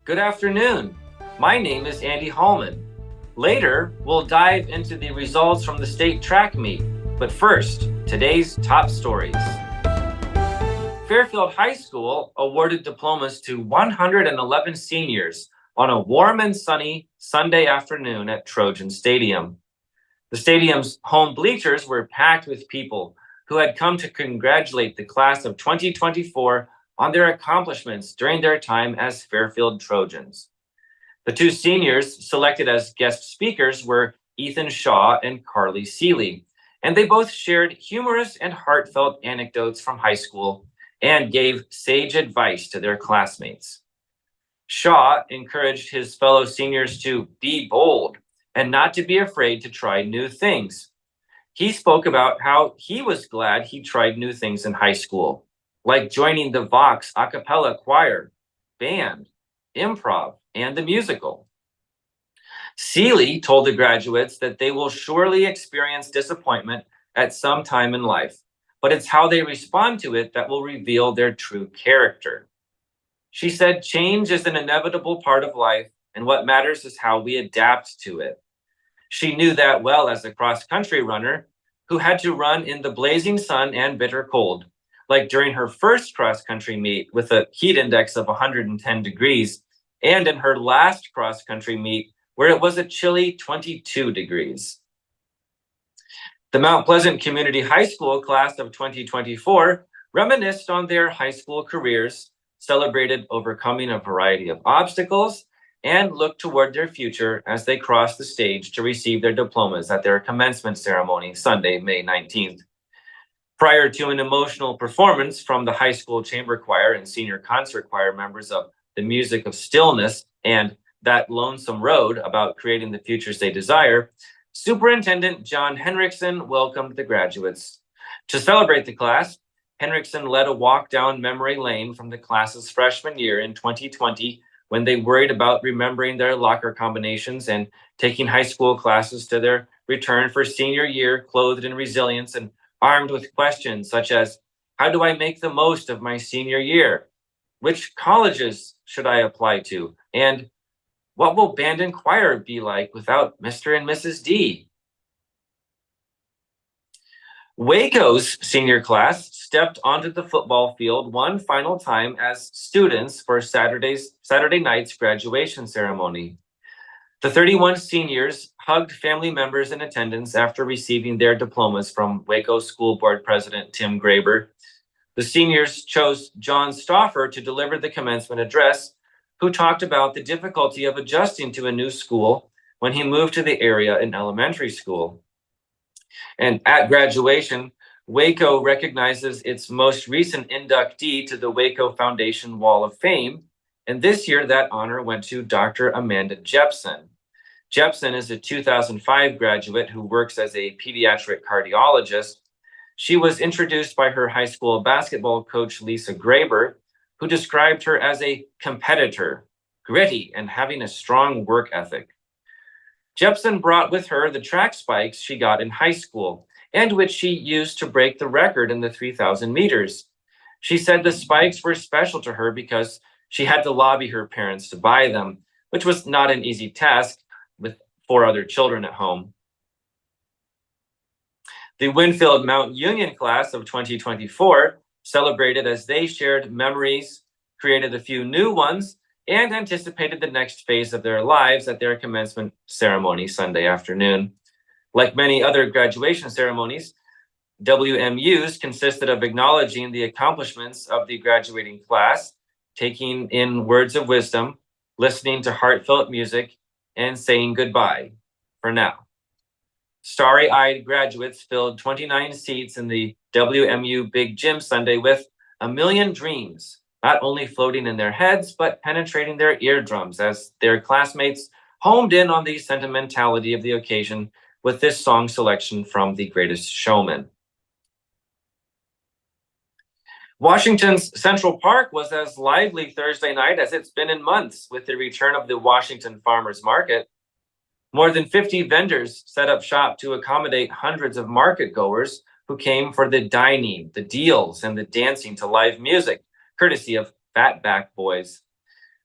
Good afternoon. My name is Andy Hallman. Later, we'll dive into the results from the state track meet. But first, today's top stories. Fairfield High School awarded diplomas to 111 seniors on a warm and sunny Sunday afternoon at Trojan Stadium. The stadium's home bleachers were packed with people who had come to congratulate the class of 2024 on their accomplishments during their time as Fairfield Trojans. The two seniors selected as guest speakers were Ethan Shaw and Carly Seeley, and they both shared humorous and heartfelt anecdotes from high school and gave sage advice to their classmates. Shaw encouraged his fellow seniors to be bold and not to be afraid to try new things. He spoke about how he was glad he tried new things in high school, like joining the Vox a cappella choir, band, improv, and the musical. Seeley told the graduates that they will surely experience disappointment at some time in life, but it's how they respond to it that will reveal their true character. She said change is an inevitable part of life, and what matters is how we adapt to it. She knew that well as a cross-country runner who had to run in the blazing sun and bitter cold, like during her first cross-country meet with a heat index of 110 degrees, and in her last cross-country meet where it was a chilly 22 degrees. The Mount Pleasant Community High School class of 2024 reminisced on their high school careers, celebrated overcoming a variety of obstacles, and looked toward their future as they crossed the stage to receive their diplomas at their commencement ceremony Sunday, May 19th. Prior to an emotional performance from the high school chamber choir and senior concert choir members of The Music of Stillness and That Lonesome Road about creating the futures they desire, Superintendent John Henriksen welcomed the graduates. To celebrate the class, Henriksen led a walk down memory lane from the class's freshman year in 2020 when they worried about remembering their locker combinations and taking high school classes to their return for senior year clothed in resilience and armed with questions such as, how do I make the most of my senior year? Which colleges should I apply to? And what will band and choir be like without Mr. and Mrs. D? Waco's senior class stepped onto the football field one final time as students for Saturday night's graduation ceremony. The 31 seniors hugged family members in attendance after receiving their diplomas from Waco School Board President Tim Graber. The seniors chose John Stauffer to deliver the commencement address, who talked about the difficulty of adjusting to a new school when he moved to the area in elementary school. And at graduation, Waco recognizes its most recent inductee to the Waco Foundation Wall of Fame. And this year, that honor went to Dr. Amanda Jepson. Jepson is a 2005 graduate who works as a pediatric cardiologist. She was introduced by her high school basketball coach, Lisa Graber, who described her as a competitor, gritty, and having a strong work ethic. Jepson brought with her the track spikes she got in high school and which she used to break the record in the 3,000 meters. She said the spikes were special to her because she had to lobby her parents to buy them, which was not an easy task with 4 other children at home. The Winfield Mount Union class of 2024 celebrated as they shared memories, created a few new ones, and anticipated the next phase of their lives at their commencement ceremony Sunday afternoon. Like many other graduation ceremonies, WMU's consisted of acknowledging the accomplishments of the graduating class, taking in words of wisdom, listening to heartfelt music, and saying goodbye for now. Starry-eyed graduates filled 29 seats in the WMU Big Gym Sunday with a million dreams, not only floating in their heads, but penetrating their eardrums as their classmates homed in on the sentimentality of the occasion with this song selection from The Greatest Showman. Washington's Central Park was as lively Thursday night as it's been in months with the return of the Washington Farmers Market. More than 50 vendors set up shop to accommodate hundreds of market goers who came for the dining, the deals, and the dancing to live music, courtesy of Fatback Boys.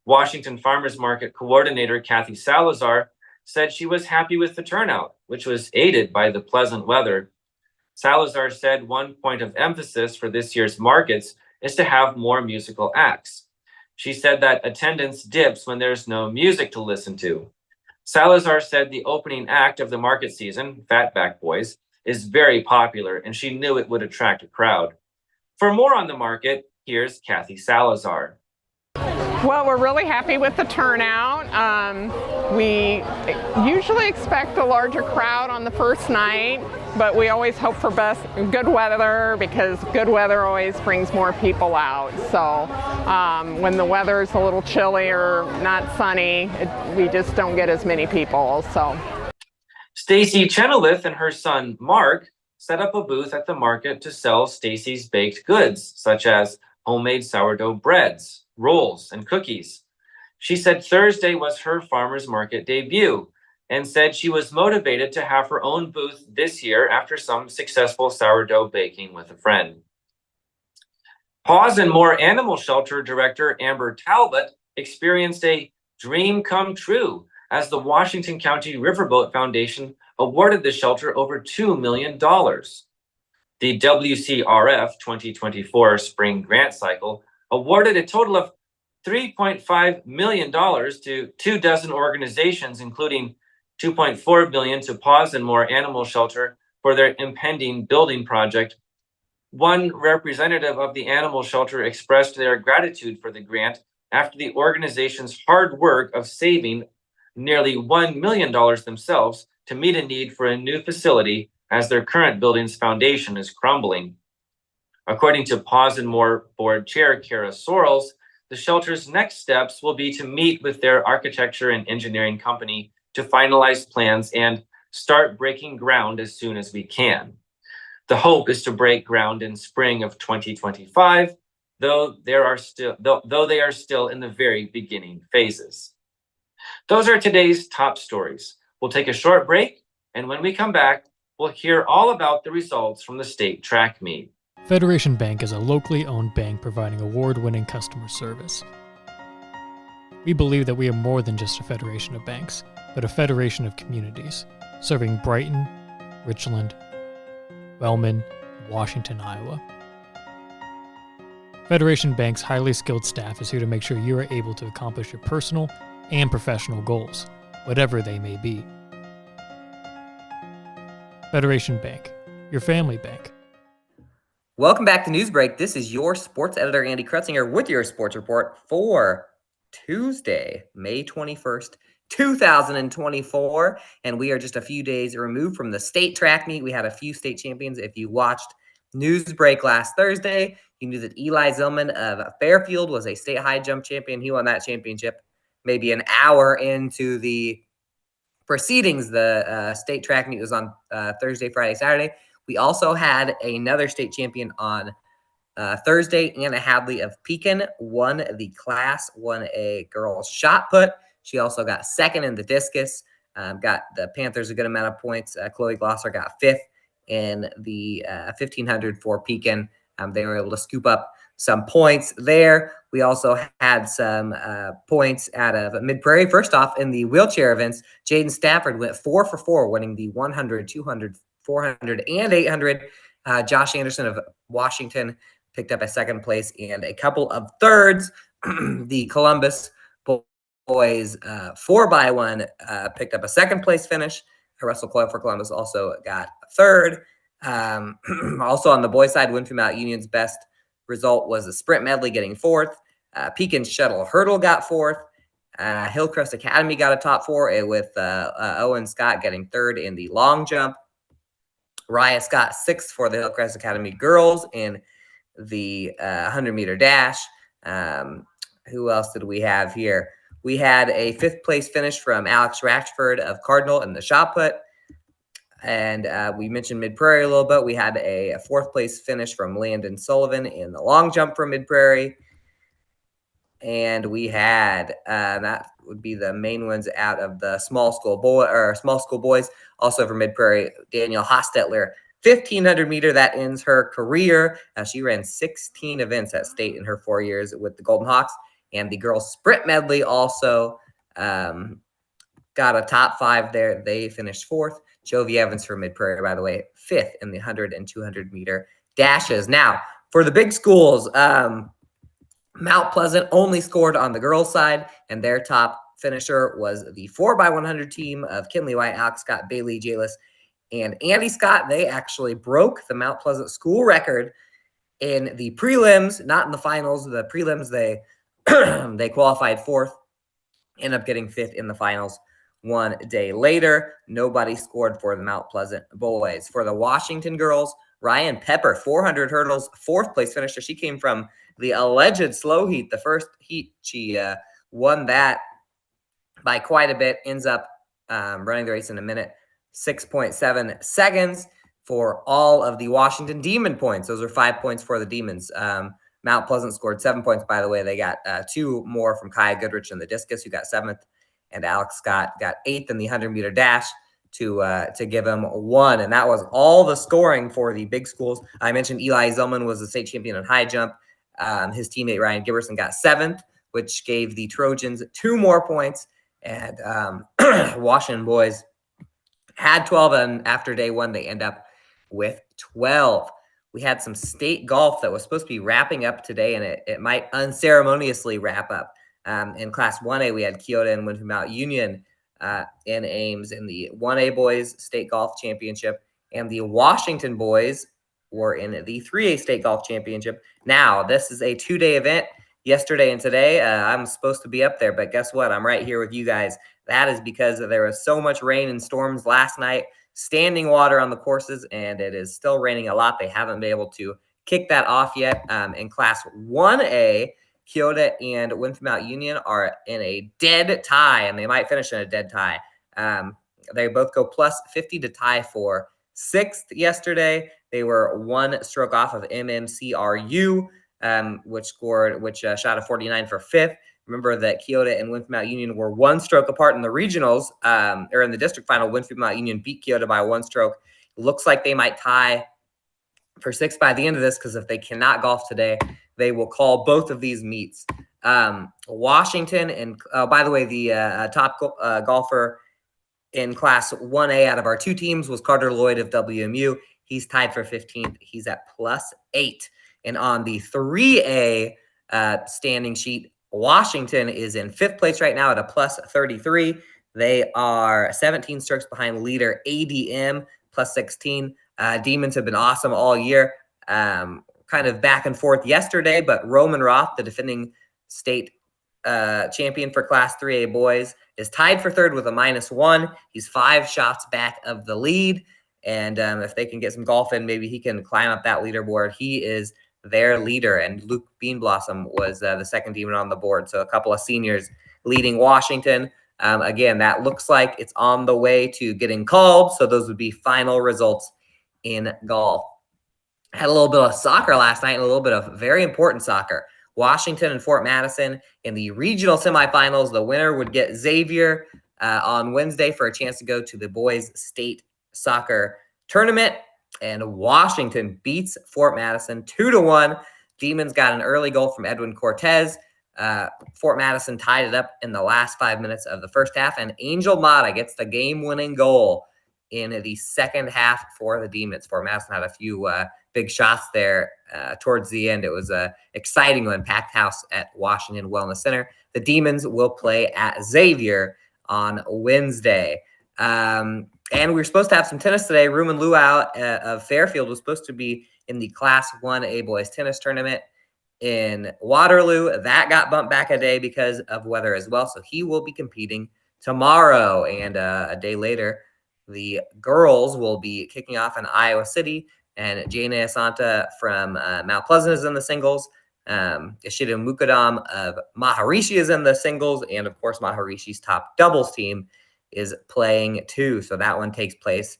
Washington Farmers Market coordinator Kathy Salazar said she was happy with the turnout, which was aided by the pleasant weather. Salazar said one point of emphasis for this year's markets is to have more musical acts. She said that attendance dips when there's no music to listen to. Salazar said the opening act of the market season, Fatback Boys, is very popular, and she knew it would attract a crowd. For more on the market, here's Kathy Salazar. Well, we're really happy with the turnout. We usually expect a larger crowd on the first night, but we always hope for good weather, because good weather always brings more people out. So when the weather's a little chilly or not sunny, we just don't get as many people. So Stacy Chenoweth and her son Mark set up a booth at the market to sell Stacy's baked goods, such as homemade sourdough breads, rolls, and cookies. She said Thursday was her farmers market debut and said she was motivated to have her own booth this year after some successful sourdough baking with a friend. Paws and More Animal Shelter Director Amber Talbot experienced a dream come true as the Washington County Riverboat Foundation awarded the shelter over $2 million. The WCRF 2024 Spring Grant Cycle awarded a total of $3.5 million to 24 organizations, including $2.4 million to Paws and More Animal Shelter for their impending building project. One representative of the animal shelter expressed their gratitude for the grant after the organization's hard work of saving nearly $1 million themselves to meet a need for a new facility as their current building's foundation is crumbling. According to Paws and More Board Chair Kara Sorrells, the shelter's next steps will be to meet with their architecture and engineering company to finalize plans and start breaking ground as soon as we can. The hope is to break ground in spring of 2025, though they are still in the very beginning phases. Those are today's top stories. We'll take a short break, and when we come back, we'll hear all about the results from the state track meet. Federation Bank is a locally owned bank providing award-winning customer service. We believe that we are more than just a federation of banks, but a federation of communities, serving Brighton, Richland, Wellman, and Washington, Iowa. Federation Bank's highly skilled staff is here to make sure you are able to accomplish your personal and professional goals, whatever they may be. Federation Bank, your family bank. Welcome back to Newsbreak. This is your sports editor, Andy Krutzinger, with your sports report for Tuesday, May 21st, 2024. And we are just a few days removed from the state track meet. We had a few state champions. If you watched Newsbreak last Thursday, you knew that Eli Zillman of Fairfield was a state high jump champion. He won that championship maybe an hour into the proceedings. The state track meet was on Thursday, Friday, Saturday. We also had another state champion on Thursday. Anna Hadley of Pekin won the class, won a girls shot put. She also got second in the discus, got the Panthers a good amount of points. Chloe Glosser got fifth in the 1500 for Pekin. They were able to scoop up some points there. We also had some points out of Mid-Prairie. First off, in the wheelchair events, Jaden Stafford went 4 for 4, winning the 100, 200, 400, and 800. Josh Anderson of Washington picked up a second place and a couple of thirds. The Columbus boys 4x1 picked up a second place finish. Russell Coyle for Columbus also got a third. Also on the boys side, Winfield Mount Union's best result was the sprint medley, getting fourth. Pekin's shuttle hurdle got fourth. Hillcrest Academy got a top four with Owen Scott getting third in the long jump. Raya Scott sixth for the Hillcrest Academy girls in the 100-meter dash. Who else did we have here? We had a fifth place finish from Alex Ratchford of Cardinal in the shot put. And we mentioned Mid-Prairie a little bit. We had a fourth place finish from Landon Sullivan in the long jump from Mid-Prairie. And we had that would be the main ones out of the small school boys. Also for Mid-Prairie, Danielle Hostetler, 1500 meter. That ends her career. She ran 16 events at state in her 4 years with the Golden Hawks. And the girls sprint medley also got a top 5 there. They finished 4th. Jovi Evans for Mid-Prairie, by the way, 5th in the 100 and 200 meter dashes. Now, for the big schools, Mount Pleasant only scored on the girls' side, and their top finisher was the 4x100 team of Kinley White, Alex Scott, Bailey Jalis, and Andy Scott. They actually broke the Mount Pleasant school record in the prelims, not in the finals. The prelims, they they qualified 4th, ended up getting 5th in the finals. One day later, nobody scored for the Mount Pleasant boys. For the Washington girls, Ryan Pepper, 400 hurdles, 4th place finisher. She came from the alleged slow heat. The first heat, she won that by quite a bit, ends up running the race in a minute, 6.7 seconds for all of the Washington Demon points. Those are 5 points for the Demons. Mount Pleasant scored 7 points, by the way. They got 2 more from Kaya Goodrich in the discus, who got 7th, and Alex Scott got 8th in the 100-meter dash to give him 1. And that was all the scoring for the big schools. I mentioned Eli Zellman was the state champion in high jump. His teammate Ryan Giberson got 7th, which gave the Trojans 2 more points. And Washington boys had 12, and after day 1, they end up with 12. We had some state golf that was supposed to be wrapping up today, and it might unceremoniously wrap up. In Class 1A, we had Keota and Winfield Mount Union in Ames in the 1A boys state golf championship, and the Washington boys were in the 3A state golf championship. Now, this is a 2-day event. Yesterday and today, I'm supposed to be up there, but guess what? I'm right here with you guys. That is because there was so much rain and storms last night, standing water on the courses, and it is still raining a lot. They haven't been able to kick that off yet. In Class 1A, Keota and Winfield Mount Union are in a dead tie, and they might finish in a dead tie. They both go plus 50 to tie for 6th yesterday. They were 1 stroke off of MMCRU, which shot a 49 for 5th. Remember that Keota and Winfield Mount Union were 1 stroke apart in the regionals, or in the district final. Winfield Mount Union beat Keota by 1 stroke. It looks like they might tie for 6th by the end of this, because if they cannot golf today, they will call both of these meets. Washington, and by the way, the top golfer in Class 1A out of our 2 teams was Carter Lloyd of WMU. He's tied for 15th. He's at plus 8. And on the 3A standing sheet, Washington is in 5th place right now at a plus 33. They are 17 strokes behind leader ADM, plus 16. Demons have been awesome all year. Kind of back and forth yesterday, but Roman Roth, the defending state champion for Class 3A boys, is tied for 3rd with a -1. He's 5 shots back of the lead. And if they can get some golf in, maybe he can climb up that leaderboard. He is their leader, and Luke Beanblossom was the second demon on the board. So a couple of seniors leading Washington. Again, that looks like it's on the way to getting called. So those would be final results in golf. Had a little bit of soccer last night, and a little bit of very important soccer. Washington and Fort Madison in the regional semifinals. The winner would get Xavier on Wednesday for a chance to go to the boys' state soccer tournament. And Washington beats Fort Madison 2-1. Demons got an early goal from Edwin Cortez. Fort Madison tied it up in the last 5 minutes of the first half, and Angel Mata gets the game-winning goal in the second half for the Demons. Fort Madison had a few big shots there towards the end. It was an exciting one, packed house at Washington Wellness Center. The Demons will play at Xavier on Wednesday. And we were supposed to have some tennis today. Ruben Luau of Fairfield was supposed to be in the Class 1A boys tennis tournament in Waterloo. That got bumped back a day because of weather as well. So he will be competing tomorrow. And a day later, the girls will be kicking off in Iowa City. And Jane Asanta from Mount Pleasant is in the singles. Ishida Mukadam of Maharishi is in the singles. And, of course, Maharishi's top doubles team is playing too. So that one takes place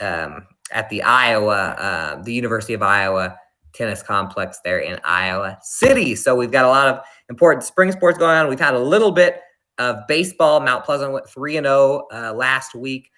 at the University of Iowa tennis complex there in Iowa City. So we've got a lot of important spring sports going on. We've had a little bit of baseball. Mount Pleasant went 3-0 last week,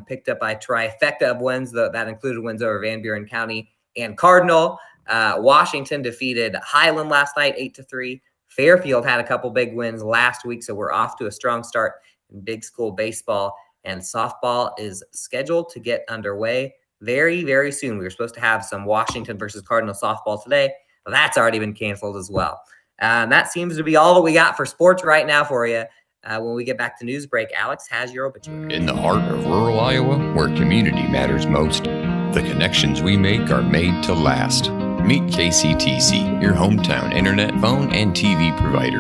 picked up a trifecta of wins. That included wins over Van Buren County and Cardinal. Washington defeated Highland last night 8-3. Fairfield had a couple big wins last week, so we're off to a strong start in big school baseball, and softball is scheduled to get underway very, very soon. We were supposed to have some Washington versus Cardinal softball today. That's already been canceled as well. And that seems to be all that we got for sports right now for you. When we get back to news break, Alex has your obituary. In the heart of rural Iowa, where community matters most, the connections we make are made to last. Meet KCTC, your hometown internet, phone, and TV provider.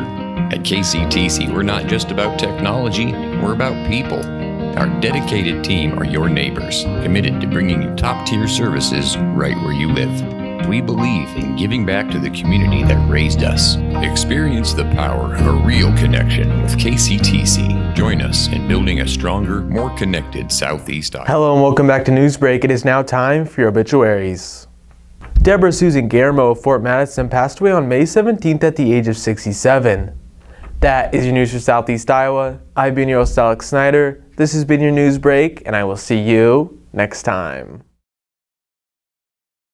At KCTC, we're not just about technology, we're about people. Our dedicated team are your neighbors, committed to bringing you top-tier services right where you live. We believe in giving back to the community that raised us. Experience the power of a real connection with KCTC. Join us in building a stronger, more connected Southeast Iowa. Hello and welcome back to Newsbreak. It is now time for your obituaries. Deborah Susan Guillermo of Fort Madison passed away on May 17th at the age of 67. That is your news for Southeast Iowa. I've been your host, Alex Snyder. This has been your Newsbreak, and I will see you next time.